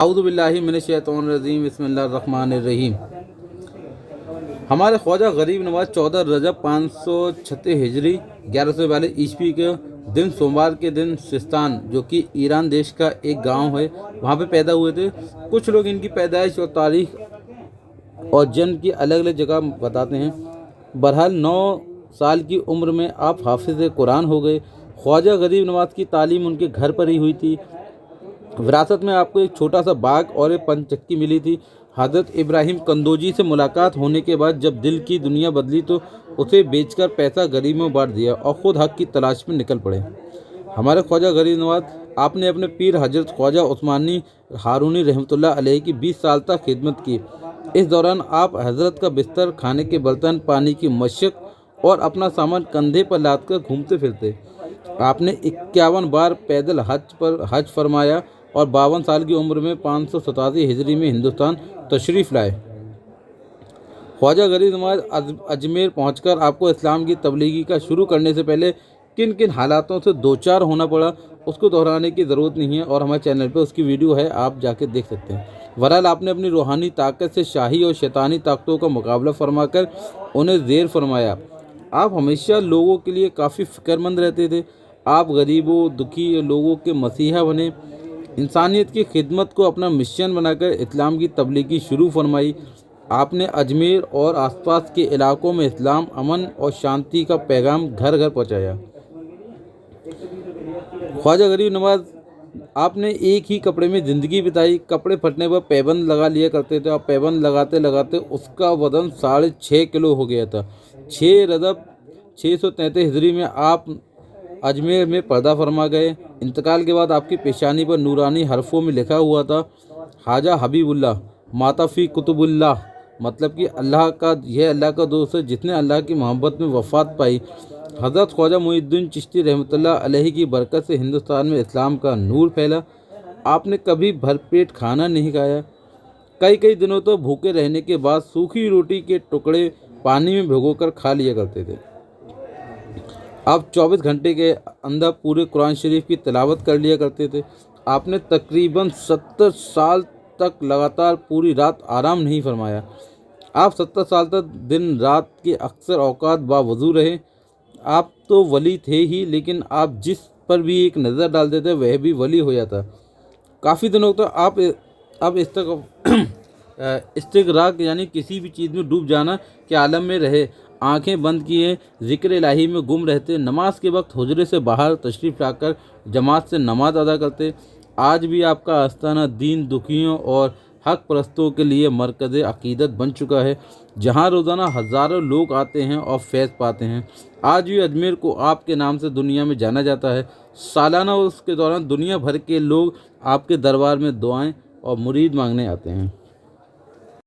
اعوذ باللہ من الشیطان الرجیم، بسم اللہ الرحمن الرحیم۔ ہمارے خواجہ غریب نواز 14 رجب 536 ہجری 1142 عیسوی کے دن سوموار کے دن سستان، جو کہ ایران دیش کا ایک گاؤں ہے، وہاں پہ پیدا ہوئے تھے۔ کچھ لوگ ان کی پیدائش اور تاریخ اور جنم کی الگ الگ جگہ بتاتے ہیں۔ بہرحال 9 سال کی عمر میں آپ حافظ قرآن ہو گئے۔ خواجہ غریب نواز کی تعلیم ان کے گھر پر ہی ہوئی تھی۔ وراثت میں آپ کو ایک چھوٹا سا باغ اور ایک پن چکی ملی تھی۔ حضرت ابراہیم قندوجی سے ملاقات ہونے کے بعد جب دل کی دنیا بدلی تو اسے بیچ کر پیسہ غریبوں میں بانٹ دیا اور خود حق کی تلاش میں نکل پڑے۔ ہمارے خواجہ غریب نواز آپ نے اپنے پیر حضرت خواجہ عثمانی ہارونی رحمۃ اللہ علیہ کی 20 سال تک خدمت کی۔ اس دوران آپ حضرت کا بستر، کھانے کے برتن، پانی کی مشق اور اپنا سامان کندھے پر لاد کر گھومتے پھرتے۔ آپ نے 51 بار پیدل حج فرمایا اور 52 سال کی عمر میں 587 ہجری میں ہندوستان تشریف لائے۔ خواجہ غریب نواز اجمیر پہنچ کر آپ کو اسلام کی تبلیغ کا شروع کرنے سے پہلے کن کن حالاتوں سے دوچار ہونا پڑا، اس کو دہرانے کی ضرورت نہیں ہے، اور ہمارے چینل پہ اس کی ویڈیو ہے، آپ جا کے دیکھ سکتے ہیں۔ بہرحال آپ نے اپنی روحانی طاقت سے شاہی اور شیطانی طاقتوں کا مقابلہ فرما کر انہیں زیر فرمایا۔ آپ ہمیشہ لوگوں کے لیے کافی فکر مند رہتے تھے۔ آپ غریبوں، دکھی لوگوں کے مسیحا بنے۔ انسانیت کی خدمت کو اپنا مشن بنا کر اسلام کی تبلیغ شروع فرمائی۔ آپ نے اجمیر اور آس پاس کے علاقوں میں اسلام، امن اور شانتی کا پیغام گھر گھر پہنچایا۔ خواجہ غریب نواز آپ نے ایک ہی کپڑے میں زندگی بتائی۔ کپڑے پھٹنے پر پیبند لگا لیا کرتے تھے، اور پیبند لگاتے لگاتے اس کا وزن 6.5 کلو ہو گیا تھا۔ 6 رجب 633 ہجری میں آپ اجمیر میں پردہ فرما گئے۔ انتقال کے بعد آپ کی پیشانی پر نورانی حرفوں میں لکھا ہوا تھا: خواجہ حبیب اللہ ماتا فی کتب اللہ، مطلب کہ یہ اللہ کا دوست ہے جس نے اللہ کی محبت میں وفات پائی۔ حضرت خواجہ معین الدین چشتی رحمۃ اللہ علیہ کی برکت سے ہندوستان میں اسلام کا نور پھیلا۔ آپ نے کبھی بھرپیٹ کھانا نہیں کھایا۔ کئی دنوں تک بھوکے رہنے کے بعد سوکھی روٹی کے ٹکڑے پانی میں بھگو کر کھا لیا کرتے تھے۔ آپ 24 گھنٹے کے اندر پورے قرآن شریف کی تلاوت کر لیا کرتے تھے۔ آپ نے تقریباً 70 سال تک لگاتار پوری رات آرام نہیں فرمایا۔ آپ 70 سال تک دن رات کے اکثر اوقات باوضو رہے۔ آپ تو ولی تھے ہی، لیکن آپ جس پر بھی ایک نظر ڈالتے تھے وہ بھی ولی ہو جاتا۔ کافی دنوں تک آپ استغراق یعنی کسی بھی چیز میں ڈوب جانا کے عالم میں رہے۔ آنکھیں بند کیے ذکر الہی میں گم رہتے۔ نماز کے وقت حجرے سے باہر تشریف لا کر جماعت سے نماز ادا کرتے۔ آج بھی آپ کا آستانہ دین دکھیوں اور حق پرستوں کے لیے مرکز عقیدت بن چکا ہے، جہاں روزانہ ہزاروں لوگ آتے ہیں اور فیض پاتے ہیں۔ آج بھی اجمیر کو آپ کے نام سے دنیا میں جانا جاتا ہے۔ سالانہ اس کے دوران دنیا بھر کے لوگ آپ کے دربار میں دعائیں اور مرید مانگنے آتے ہیں۔